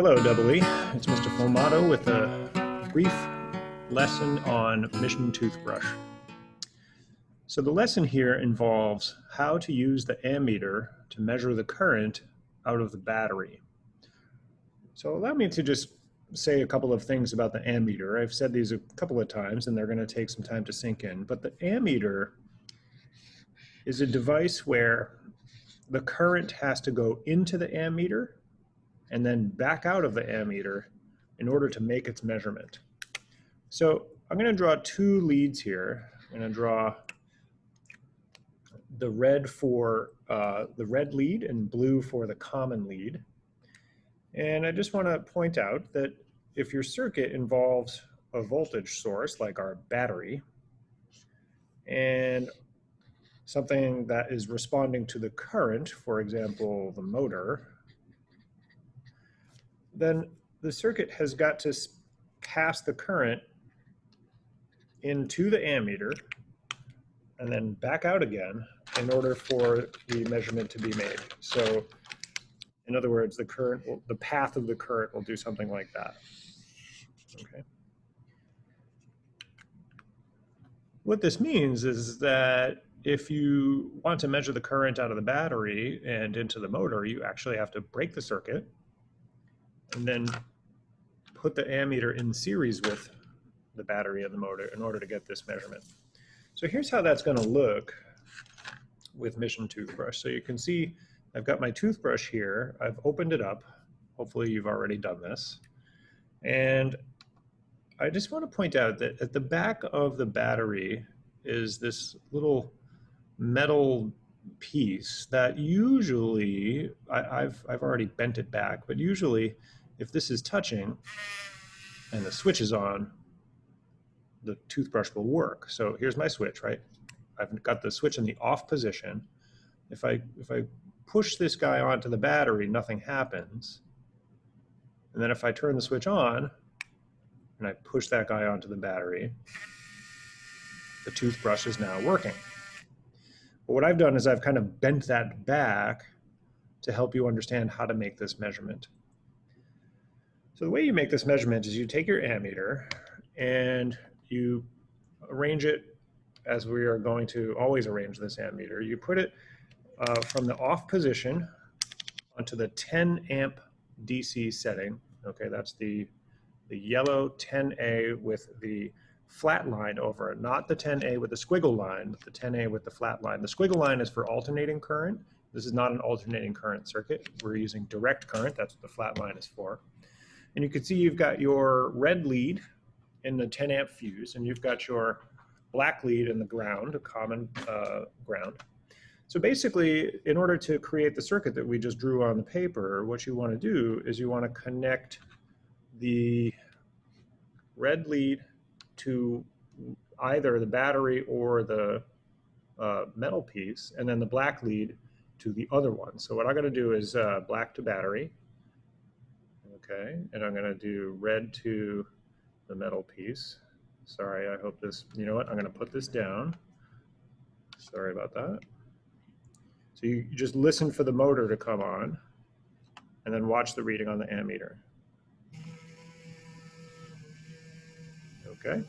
Hello, Double E. It's Mr. Fulmato with a brief lesson on Mission Toothbrush. So the lesson here involves how to use the ammeter to measure the current out of the battery. So allow me to just say a couple of things about the ammeter. I've said these a couple of times and they're going to take some time to sink in, but the ammeter is a device where the current has to go into the ammeter and then back out of the ammeter in order to make its measurement. So I'm going to draw two leads here. I'm going to draw the red for the red lead and blue for the common lead. And I just want to point out that if your circuit involves a voltage source like our battery and something that is responding to the current, for example, the motor, then the circuit has got to pass the current into the ammeter and then back out again in order for the measurement to be made. So in other words, the path of the current will do something like that. Okay. What this means is that if you want to measure the current out of the battery and into the motor, you actually have to break the circuit and then put the ammeter in series with the battery and the motor in order to get this measurement. So here's how that's going to look with Mission Toothbrush. So you can see I've got my toothbrush here. I've opened it up. Hopefully you've already done this. And I just want to point out that at the back of the battery is this little metal piece that usually, I've already bent it back, but usually if this is touching and the switch is on, the toothbrush will work. So here's my switch, right? I've got the switch in the off position. If I push this guy onto the battery, nothing happens. And then if I turn the switch on and I push that guy onto the battery, the toothbrush is now working. But what I've done is I've kind of bent that back to help you understand how to make this measurement. So the way you make this measurement is you take your ammeter and you arrange it as we are going to always arrange this ammeter. You put it from the off position onto the 10 amp DC setting. Okay, that's the yellow 10A with the flat line over it, not the 10A with the squiggle line, but the 10A with the flat line. The squiggle line is for alternating current. This is not an alternating current circuit. We're using direct current. That's what the flat line is for. And you can see you've got your red lead in the 10 amp fuse, and you've got your black lead in the ground, a common ground. So basically, in order to create the circuit that we just drew on the paper, what you want to do is you want to connect the red lead to either the battery or the metal piece, and then the black lead to the other one. So what I'm going to do is black to battery, okay, and I'm going to do red to the metal piece. Sorry, I hope this, you know what, I'm going to put this down. Sorry about that. So you just listen for the motor to come on and then watch the reading on the ammeter. Okay.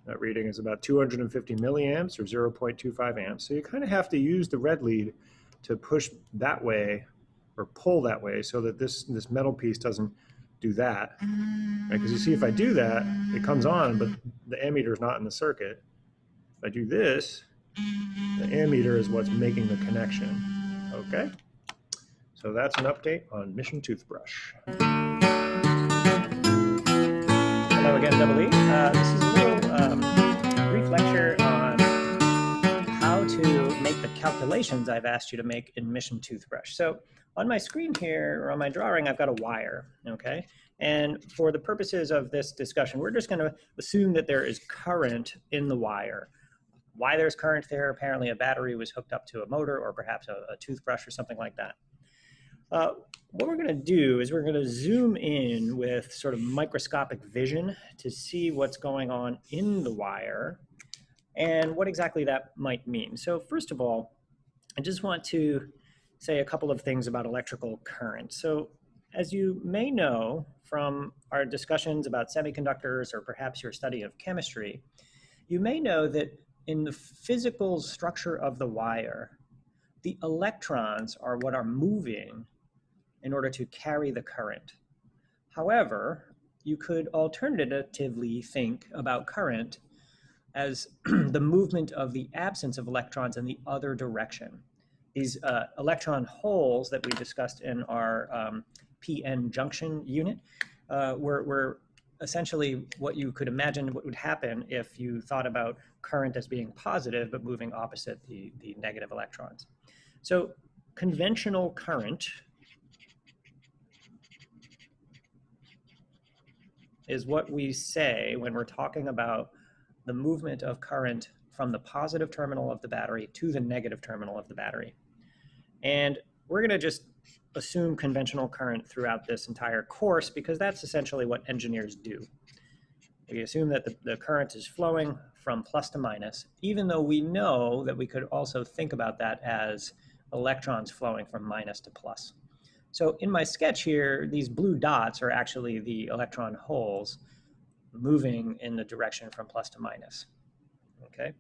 That reading is about 250 milliamps or 0.25 amps. So you kind of have to use the red lead to push that way or pull that way so that this metal piece doesn't do that. Right? Because you see, if I do that, it comes on, but the ammeter is not in the circuit. If I do this, the ammeter is what's making the connection. Okay? So that's an update on Mission Toothbrush. Hello again, Double E. This is a little brief lecture on how to make the calculations I've asked you to make in Mission Toothbrush. So on my screen here, or on my drawing, I've got a wire, okay? And for the purposes of this discussion, we're just gonna assume that there is current in the wire. Why there's current there? Apparently a battery was hooked up to a motor or perhaps a toothbrush or something like that. What we're going to do is we're going to zoom in with sort of microscopic vision to see what's going on in the wire and what exactly that might mean. So first of all, I just want to say a couple of things about electrical current. So as you may know from our discussions about semiconductors or perhaps your study of chemistry, you may know that in the physical structure of the wire, the electrons are what are moving in order to carry the current. However, you could alternatively think about current as the movement of the absence of electrons in the other direction. These electron holes that we discussed in our PN junction unit were essentially what you could imagine what would happen if you thought about current as being positive but moving opposite the negative electrons. So conventional current is what we say when we're talking about the movement of current from the positive terminal of the battery to the negative terminal of the battery. And we're going to just assume conventional current throughout this entire course because that's essentially what engineers do. We assume that the current is flowing from plus to minus, even though we know that we could also think about that as electrons flowing from minus to plus. So in my sketch here, these blue dots are actually the electron holes moving in the direction from plus to minus. Okay.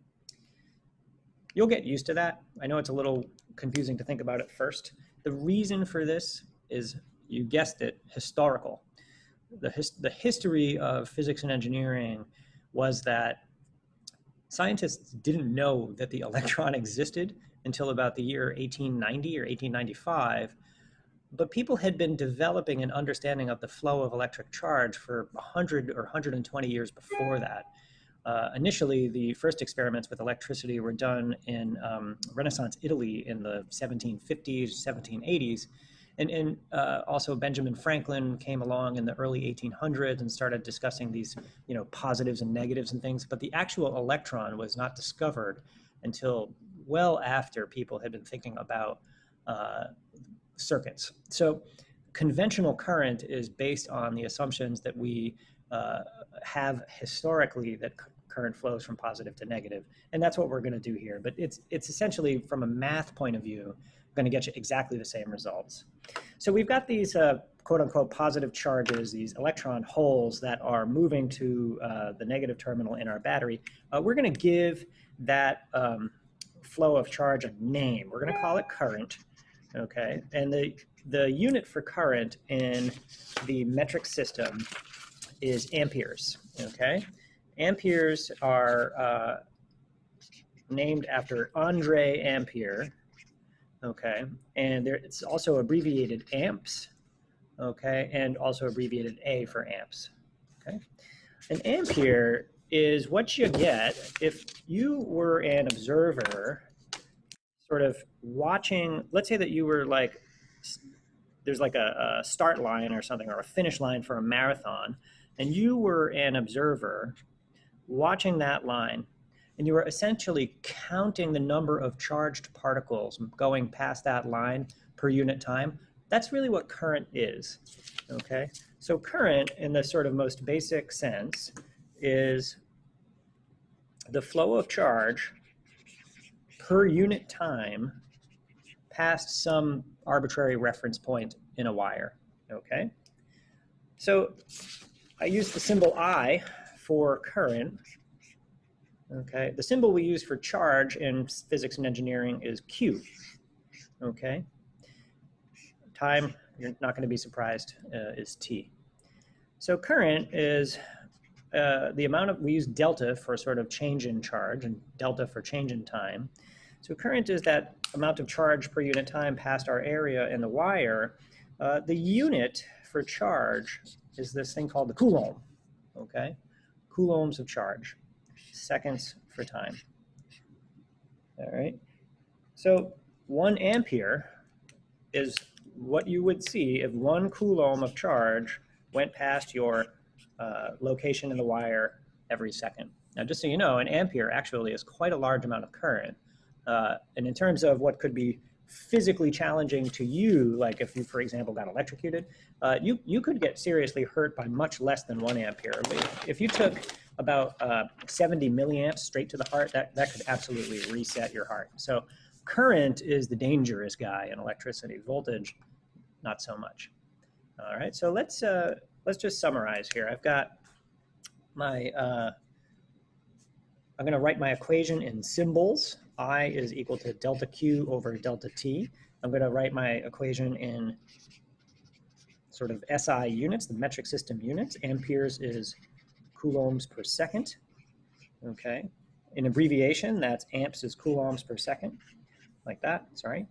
You'll get used to that. I know it's a little confusing to think about at first. The reason for this is, you guessed it, historical. The history of physics and engineering was that scientists didn't know that the electron existed until about the year 1890 or 1895, but people had been developing an understanding of the flow of electric charge for 100 or 120 years before that. Initially, the first experiments with electricity were done in Renaissance Italy in the 1750s, 1780s. And also Benjamin Franklin came along in the early 1800s and started discussing these, positives and negatives and things. But the actual electron was not discovered until well after people had been thinking about circuits. So conventional current is based on the assumptions that we have historically that current flows from positive to negative. And that's what we're going to do here. But it's essentially, from a math point of view, going to get you exactly the same results. So we've got these quote unquote positive charges, these electron holes that are moving to the negative terminal in our battery. We're going to give that flow of charge a name. We're going to call it current. Okay, and the unit for current in the metric system is amperes. Okay, amperes are named after Andre Ampere. Okay, and it's also abbreviated amps. Okay, and also abbreviated A for amps. Okay, an ampere is what you get if you were an observer sort of watching. Let's say that you were like, there's like a start line or something, or a finish line for a marathon, and you were an observer watching that line, and you were essentially counting the number of charged particles going past that line per unit time. That's really what current is. Okay, so current in the sort of most basic sense is the flow of charge per unit time past some arbitrary reference point in a wire. Okay, so I use the symbol I for current. Okay, the symbol we use for charge in physics and engineering is Q. Okay, time, you're not going to be surprised, is T. So current is the amount of, we use delta for sort of change in charge and delta for change in time. So current is that amount of charge per unit time past our area in the wire. The unit for charge is this thing called the coulomb. Okay, coulombs of charge, seconds for time. All right, so 1 ampere is what you would see if 1 coulomb of charge went past your location in the wire every second. Now, just so you know, an ampere actually is quite a large amount of current. And in terms of what could be physically challenging to you, like if you, for example, got electrocuted, you could get seriously hurt by much less than 1 ampere. If you took about 70 milliamps straight to the heart, that could absolutely reset your heart. So Current is the dangerous guy in electricity. Voltage, not so much. All right, so let's just summarize here. I've got my, I'm going to write my equation in symbols. I is equal to delta Q over delta T. I'm going to write my equation in sort of SI units, the metric system units. Amperes is coulombs per second. Okay. In abbreviation, that's amps is coulombs per second, like that, sorry.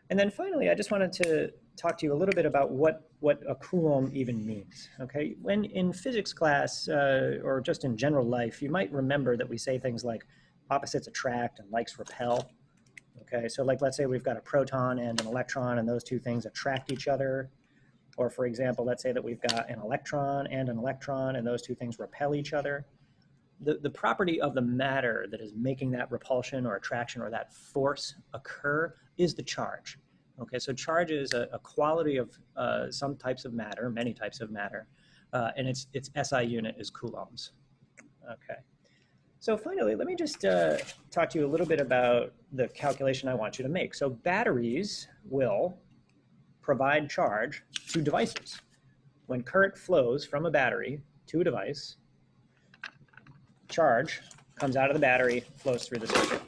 And then finally, I just wanted to talk to you a little bit about what a coulomb even means, okay? When in physics class or just in general life, you might remember that we say things like opposites attract and likes repel, okay? So like, let's say we've got a proton and an electron and those two things attract each other. Or for example, let's say that we've got an electron and those two things repel each other. The property of the matter that is making that repulsion or attraction or that force occur is the charge. Okay, so charge is a quality of some types of matter, many types of matter, and its SI unit is coulombs. Okay, so finally, let me just talk to you a little bit about the calculation I want you to make. So batteries will provide charge to devices. When current flows from a battery to a device, charge comes out of the battery, flows through the circuit.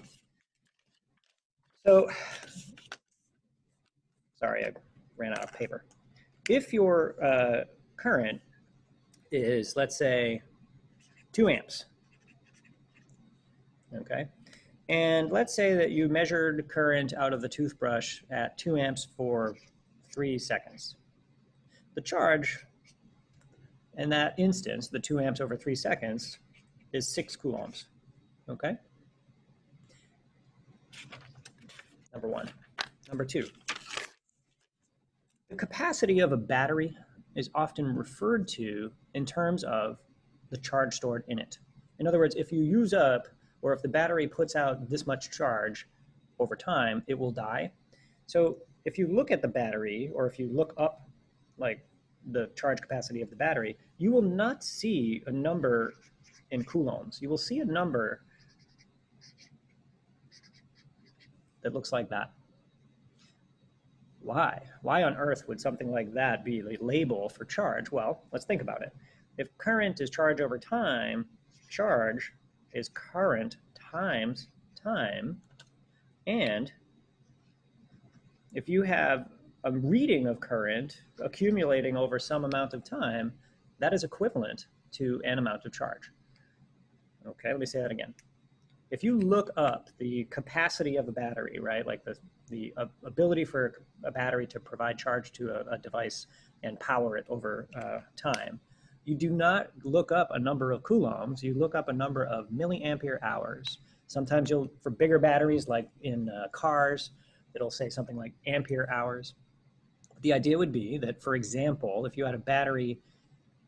So, sorry, I ran out of paper. If your current is, let's say, 2 amps, okay, and let's say that you measured current out of the toothbrush at 2 amps for 3 seconds. The charge in that instance, the 2 amps over 3 seconds, is 6 coulombs, okay? Number one. Number two, the capacity of a battery is often referred to in terms of the charge stored in it. In other words, if you use up, or if the battery puts out this much charge over time, it will die. So if you look at the battery, or if you look up like the charge capacity of the battery, you will not see a number in coulombs. You will see a number that looks like that. Why? Why on earth would something like that be a label for charge? Well, let's think about it. If current is charge over time, charge is current times time, and if you have a reading of current accumulating over some amount of time, that is equivalent to an amount of charge. Okay, let me say that again. If you look up the capacity of a battery, right, like the ability for a battery to provide charge to a device and power it over time, you do not look up a number of coulombs, you look up a number of milliampere hours. Sometimes you'll, for bigger batteries like in cars, it'll say something like ampere hours. The idea would be that, for example, if you had a battery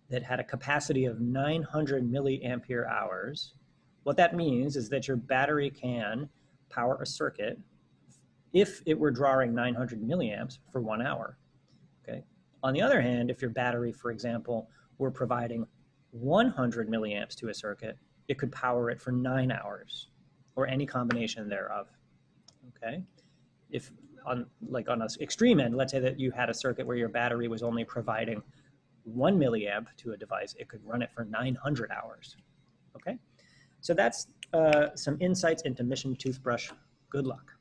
that had a capacity of 900 milliampere hours, what that means is that your battery can power a circuit if it were drawing 900 milliamps for 1 hour. Okay. On the other hand, if your battery, for example, were providing 100 milliamps to a circuit, it could power it for 9 hours, or any combination thereof. Okay. If on an extreme end, let's say that you had a circuit where your battery was only providing 1 milliamp to a device, it could run it for 900 hours. Okay, so that's some insights into Mission Toothbrush. Good luck.